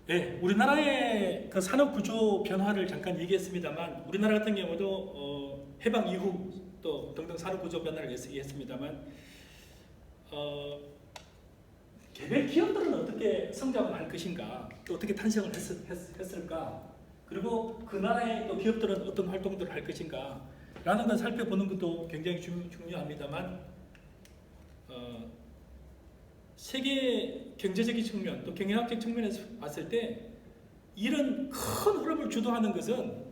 네, 우리나라의 그 산업 구조 변화를 잠깐 얘기했습니다만, 우리나라 같은 경우도 해방 이후 또 등등 산업 구조 변화를 얘기했습니다만, 개별 기업들은 어떻게 성장을 할 것인가, 또 어떻게 탄생을 했을까, 그리고 그 나라의 또 기업들은 어떤 활동들을 할 것인가 라는 걸 살펴보는 것도 굉장히 중요합니다만, 세계 경제적인 측면 또 경영학적 측면에서 봤을 때 이런 큰 흐름을 주도하는 것은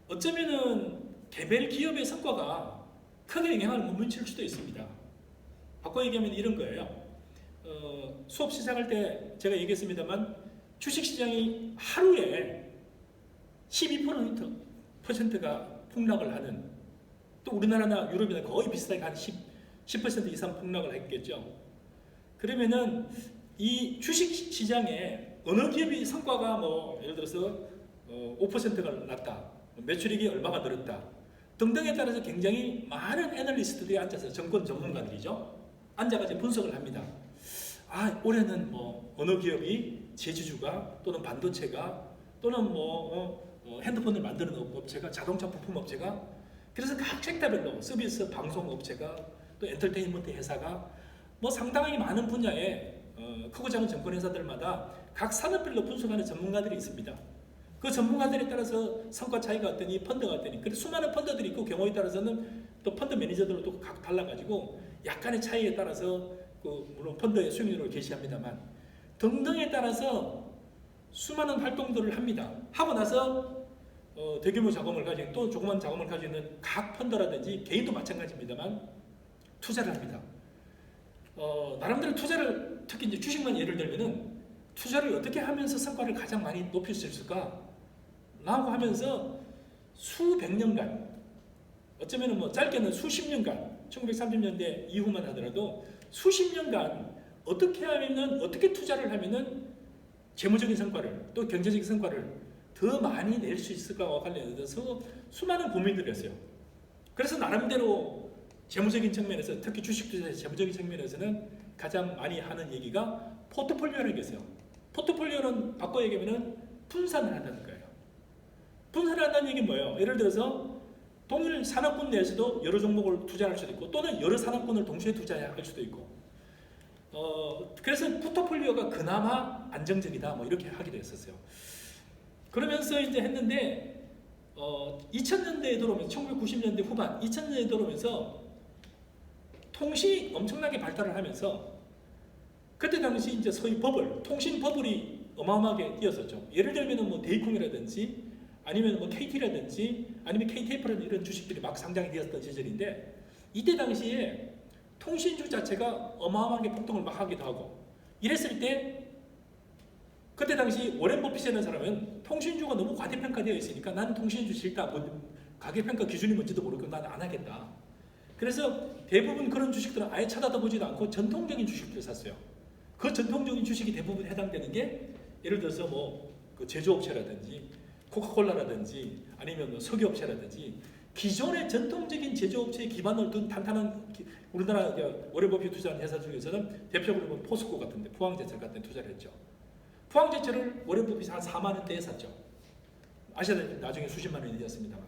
어쩌면은 개별 기업의 성과가 크게 영향을 못 미칠 수도 있습니다. 바꿔 얘기하면 이런 거예요. 수업 시작할 때 제가 얘기했습니다만, 주식시장이 하루에 12%가 폭락을 하는, 또 우리나라나 유럽이나 거의 비슷하게 한 10% 이상 폭락을 했겠죠. 그러면은 이 주식시장에 어느 기업이 성과가 예를 들어서 5%가 낮다, 매출액이 얼마가 늘었다 등등에 따라서 굉장히 많은 애널리스트들이 앉아서, 정권 전문가들이죠, 앉아가지고 분석을 합니다. 올해는 어느 기업이 제주주가 또는 반도체가 또는 핸드폰을 만드는 업체가, 자동차 부품 업체가, 그래서 각 섹터별로 서비스 방송 업체가, 또 엔터테인먼트 회사가 상당히 많은 분야의 크고 작은 증권 회사들마다 각 산업별로 분석하는 전문가들이 있습니다. 그 전문가들에 따라서 성과 차이가 어떠니, 펀드가 어떠니, 그래서 수많은 펀드들이 있고 경우에 따라서는 또 펀드 매니저들도 각 달라가지고 약간의 차이에 따라서 물론 펀드의 수익률을 게시합니다만 등등에 따라서 수많은 활동들을 합니다. 하고 나서 대규모 자금을 가지고 또 조그만 자금을 가지고 있는 각 펀드라든지 개인도 마찬가지입니다만 투자를 합니다. 나름대로 투자를, 특히 이제 주식만 예를 들면은 투자를 어떻게 하면서 성과를 가장 많이 높일 수 있을까 라고 하면서 수백 년간, 어쩌면 짧게는 수십 년간, 1930년대 이후만 하더라도 수십 년간 어떻게 투자를 하면은 재무적인 성과를, 또 경제적인 성과를 더 많이 낼 수 있을까와 관련해서 수많은 고민들을 했어요. 그래서 나름대로 재무적인 측면에서, 특히 주식 투자의 재무적인 측면에서는 가장 많이 하는 얘기가 포트폴리오라는 게 있어요. 포트폴리오는 바꿔 얘기하면 분산을 한다는 거예요. 분산을 한다는 얘기는 뭐예요? 예를 들어서 동일 산업군 내에서도 여러 종목을 투자할 수도 있고, 또는 여러 산업군을 동시에 투자할 수도 있고, 그래서 포트폴리오가 그나마 안정적이다 이렇게 하기도 했었어요. 그러면서 이제 했는데 2000년대에 들어오면서, 1990년대 후반 2000년대에 들어오면서 통신이 엄청나게 발달을 하면서, 그때 당시 이제 소위 통신 버블이 어마어마하게 뛰었었죠. 예를 들면 데이콩이라든지 아니면 KT라든지 아니면 KTF라는 이런 주식들이 막 상장이 되었던 시절인데, 이때 당시에 통신주 자체가 어마어마하게 폭등을 막 하기도 하고 이랬을 때, 그때 당시 워렌 버핏이라는 사람은 통신주가 너무 과대평가되어 있으니까 나는 통신주 싫다, 가계평가 기준이 뭔지도 모르고 나는 안 하겠다. 그래서 대부분 그런 주식들은 아예 쳐다도 보지도 않고 전통적인 주식들을 샀어요. 그 전통적인 주식이 대부분 해당되는 게, 예를 들어서 그 제조업체라든지 코카콜라라든지 아니면 석유업체라든지 기존의 전통적인 제조업체의 기반을 둔 탄탄한, 우리나라 워렌 버핏 투자한 회사 중에서는 대표적으로 포스코 같은데, 포항제철 같은 데 투자를 했죠. 포항제철을 워렌 버핏이 한 4만 원대에 샀죠. 아시아는 나중에 수십만 원이 되었습니다만,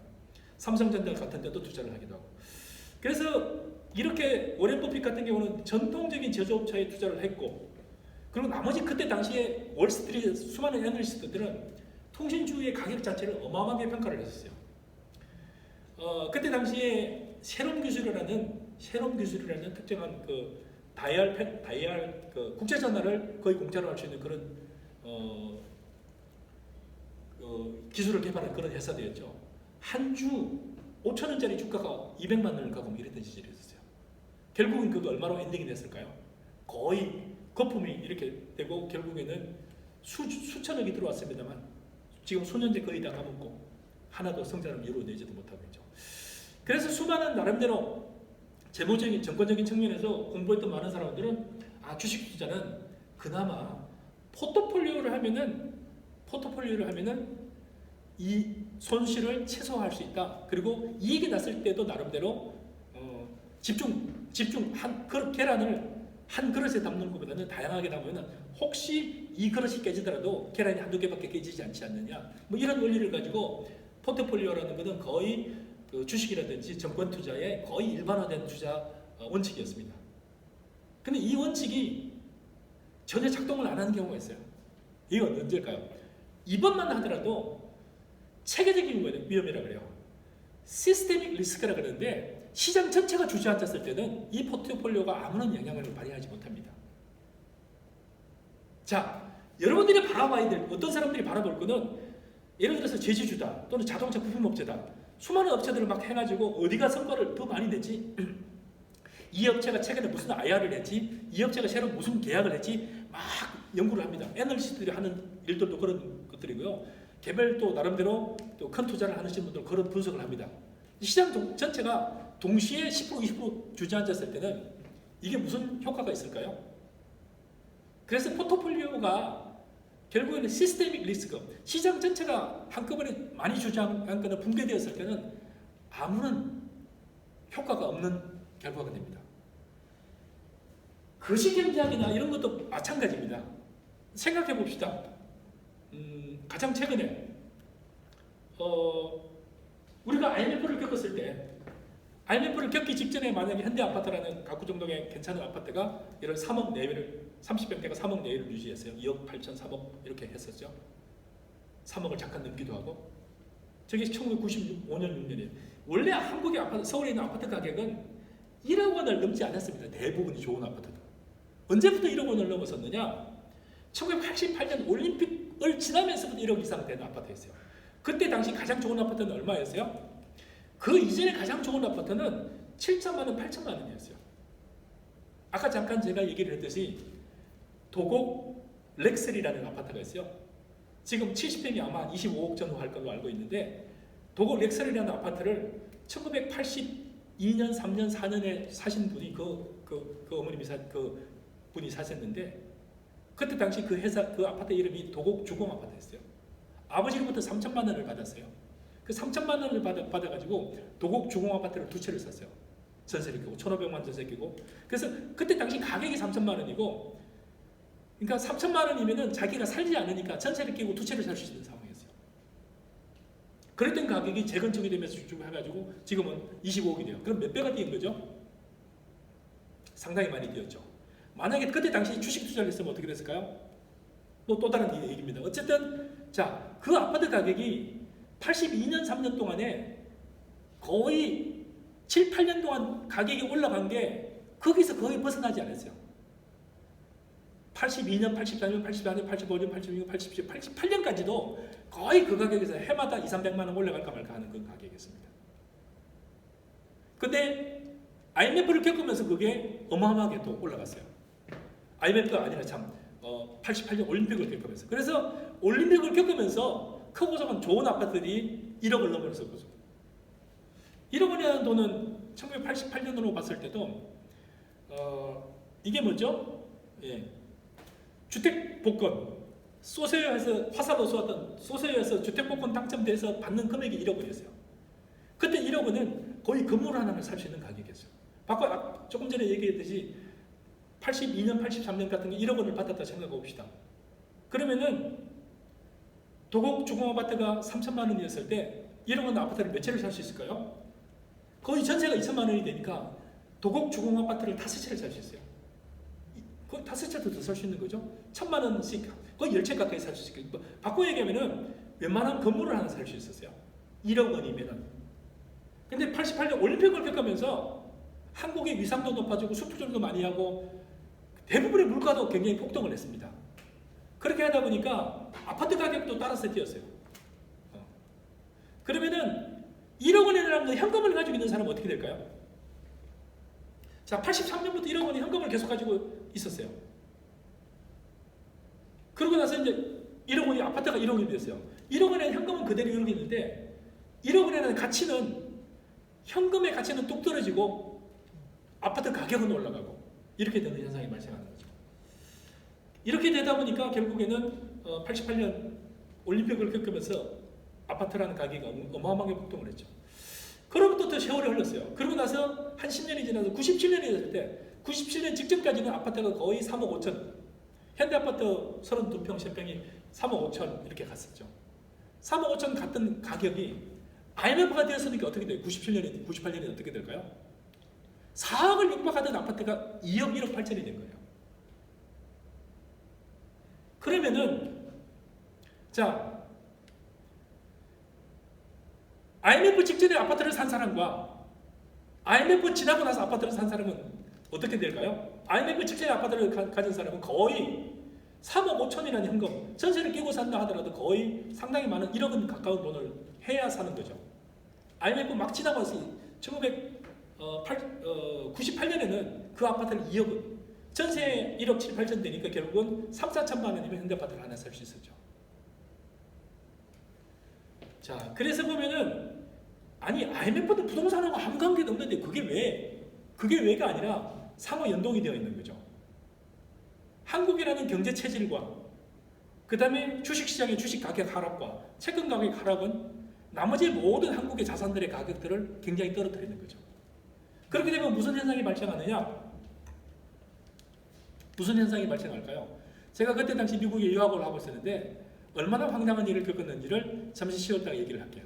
삼성전자 같은 데도 투자를 하기도 하고. 그래서 이렇게 워렌 버핏 같은 경우는 전통적인 제조업체에 투자를 했고, 그리고 나머지 그때 당시에 월스트리트 수많은 애널리스트들은 통신주의 가격 자체를 어마어마하게 평가를 했었어요. 그때 당시에 세롬 기술이라는 특정한 다이얼 국제 전화를 거의 공짜로 할 수 있는 그런 기술을 개발한 그런 회사들이었죠. 한 주 5,000원짜리 주가가 200만 원을 가고 이랬던 시절이 있었어요. 결국은 그거 얼마로 엔딩이 됐을까요? 거의 거품이 이렇게 되고 결국에는 수천억이 들어왔습니다만 지금 수년째 거의 다 까먹고 하나도 성장을 이루어내지도 못하고 있죠. 그래서 수많은 나름대로 재무적인, 정권적인 측면에서 공부했던 많은 사람들은 주식 투자는 그나마 포트폴리오를 하면은 이 손실을 최소화할 수 있다. 그리고 이익이 났을 때도 나름대로 그 계란을 한 그릇에 담는 것보다는 다양하게 담으면 혹시 이 그릇이 깨지더라도 계란이 한두 개밖에 깨지지 않지 않느냐, 뭐 이런 원리를 가지고 포트폴리오라는 것은 거의 그 주식이라든지 정권 투자에 거의 일반화된 투자 원칙이었습니다. 근데 이 원칙이 전혀 작동을 안 하는 경우가 있어요. 이건 언제일까요? 이번만 하더라도 체계적인 위험이라고 그래요. 시스테믹 리스크라 그러는데 시장 전체가 주저앉았을 때는 이 포트폴리오가 아무런 영향을 발휘하지 못합니다. 자, 여러분들이 바라봐야 될, 어떤 사람들이 바라볼 거는 예를 들어서 제지주다 또는 자동차 부품업체다. 수많은 업체들을 막 해가지고 어디가 성과를 더 많이 냈지? 이 업체가 최근에 무슨 IR을 했지? 이 업체가 새로 무슨 계약을 했지? 막 연구를 합니다. 애널리스트들이 하는 일들도 그런 것들이고요. 개별 또 나름대로 또 큰 투자를 하시는 분들 그런 분석을 합니다. 시장 전체가 동시에 10% 20% 주저앉았을 때는 이게 무슨 효과가 있을까요? 그래서 포트폴리오가 결국에는 시스테믹 리스크, 시장 전체가 한꺼번에 많이 주저앉거나 붕괴되었을 때는 아무런 효과가 없는 결과가 됩니다. 거시경제학이나 이런 것도 마찬가지입니다. 생각해 봅시다. 가장 최근에 우리가 IMF를 겪었을 때, IMF를 겪기 직전에 만약에 현대아파트라는 가구 정도의 괜찮은 아파트가 예를 3억 내외를 30평대가 3억 내외를 유지했어요. 2억 8천 3억 이렇게 했었죠. 3억을 잠깐 넘기도 하고. 저게 1995년 6년이에요. 원래 한국의 아파트, 서울에 있는 아파트 가격은 1억 원을 넘지 않았습니다. 대부분이 좋은 아파트도. 언제부터 1억 원을 넘어섰느냐? 1988년 올림픽을 지나면서부터 1억 이상 되는 아파트였어요. 그때 당시 가장 좋은 아파트는 얼마였어요? 그 이전에 가장 좋은 아파트는 7천만 원, 8천만 원이었어요. 아까 잠깐 제가 얘기를 했듯이 도곡 렉셀이라는 아파트가 있어요. 지금 70평이 아마 25억 정도 할 걸로 알고 있는데, 도곡 렉셀이라는 아파트를 1982년, 3년, 4년에 사신 분이 그 어머님이 그 분이 사셨는데, 그때 당시 그 회사 그 아파트 이름이 도곡 주공 아파트였어요. 아버지로부터 3천만 원을 받았어요. 그 3천만 원을 받아가지고 도곡 주공 아파트를 2채를 샀어요. 전세를 끼고 1,500만 전세 끼고. 그래서 그때 당시 가격이 3천만 원이고, 그러니까 3천만 원이면은 자기가 살지 않으니까 전세를 끼고 2채를 살 수 있는 상황이었어요. 그랬던 가격이 재건축이 되면서 쭉 해가지고 지금은 25억이 돼요. 그럼 몇 배가 뛰는 거죠? 상당히 많이 뛰었죠. 만약에 그때 당시 주식 투자를 했으면 어떻게 됐을까요? 또 다른 얘기입니다. 어쨌든 자, 그 아파트 가격이 82년 3년 동안에 거의 7, 8년 동안 가격이 올라간 게 거기서 거의 벗어나지 않았어요. 82년, 84년, 84년, 85년, 86년, 87년, 88년까지도 거의 그 가격에서 해마다 2, 300만 원 올라갈까 말까 하는 그 가격이었습니다. 근데 IMF를 겪으면서 그게 어마어마하게 또 올라갔어요. IMF가 아니라 참 88년 올림픽을 겪으면서. 그래서 올림픽을 겪으면서 크고 작은 좋은 아파트들이 1억을 넘어섰거든요. 1억 원이라는 돈은 1988년으로 봤을 때도 이게 뭐죠? 예. 주택 복권, 소세어에서 화살로 쏘았던 소세어에서 주택 복권 당첨돼서 받는 금액이 1억 원이었어요. 그때 1억 원은 거의 건물 하나를 살 수 있는 가격이었어요. 조금 전에 얘기했듯이 82년, 83년 같은 게 1억 원을 받았다 생각해 봅시다. 그러면은 도곡 주공 아파트가 3천만 원이었을 때 1억 원 아파트를 몇 채를 살 수 있을까요? 거의 전세가 2천만 원이 되니까 도곡 주공 아파트를 5채를 살 수 있어요. 거의 5채도 더 살 수 있는 거죠. 1,000만 원씩 거의 10채 가까이 살 수 있어요. 바꿔 얘기하면은 웬만한 건물을 하나 살 수 있었어요. 1억 원이면은. 근데 88년 올림픽을 겪으면서 한국의 위상도 높아지고 수출도 많이 하고 대부분의 물가도 굉장히 폭등을 했습니다. 그렇게 하다 보니까 아파트 가격도 따라서 뛰었어요. 그러면은 1억 원이라는 현금을 가지고 있는 사람은 어떻게 될까요? 자, 83년부터 1억 원이 현금을 계속 가지고 있었어요. 그러고 나서 이제 1억 원이 아파트가 1억 원이 됐어요. 1억 원에 현금은 그대로 1억 있는데 1억 원에는 가치는 현금의 가치는 뚝 떨어지고 아파트 가격은 올라가고 이렇게 되는 현상이 발생하는 거죠. 이렇게 되다 보니까 결국에는 88년 올림픽을 겪으면서 아파트라는 가격이 어마어마하게 폭등을 했죠. 그로부터 또 세월이 흘렀어요. 그러고 나서 한 10년이 지나서 97년이 됐을 때 97년 직전까지는 아파트가 거의 3억 5천, 현대아파트 32평, 3평이 3억 5천 이렇게 갔었죠. 3억 5천 갔던 가격이 IMF가 되었으니까 어떻게 돼요? 97년에, 98년에 어떻게 될까요? 4억을 육박하던 아파트가 2억, 1억 8천이 된 거예요. 그러면은 자, IMF 직전에 아파트를 산 사람과 IMF 지나고 나서 아파트를 산 사람은 어떻게 될까요? IMF 직전에 아파트를 가진 사람은 거의 3억 5천이라는 현금, 전세를 끼고 산다 하더라도 거의 상당히 많은 1억 원 가까운 돈을 해야 사는 거죠. IMF 막 지나고 나서 1998년에는 그 아파트를 2억 원, 전세 1억 7, 8천 되니까 결국은 3, 4천만 원이면 현대아파트를 하나 살 수 있었죠. 자, 그래서 보면은 아니 IMF도 부동산하고 아무 관계도 없는데 그게 왜가 아니라 상호 연동이 되어 있는 거죠. 한국이라는 경제 체질과 그 다음에 주식시장의 주식 가격 하락과 채권 가격 하락은 나머지 모든 한국의 자산들의 가격들을 굉장히 떨어뜨리는 거죠. 그렇게 되면 무슨 현상이 발생하느냐? 무슨 현상이 발생할까요? 제가 그때 당시 미국에 유학을 하고 있었는데 얼마나 황당한 일을 겪었는지를 잠시 쉬었다가 얘기를 할게요.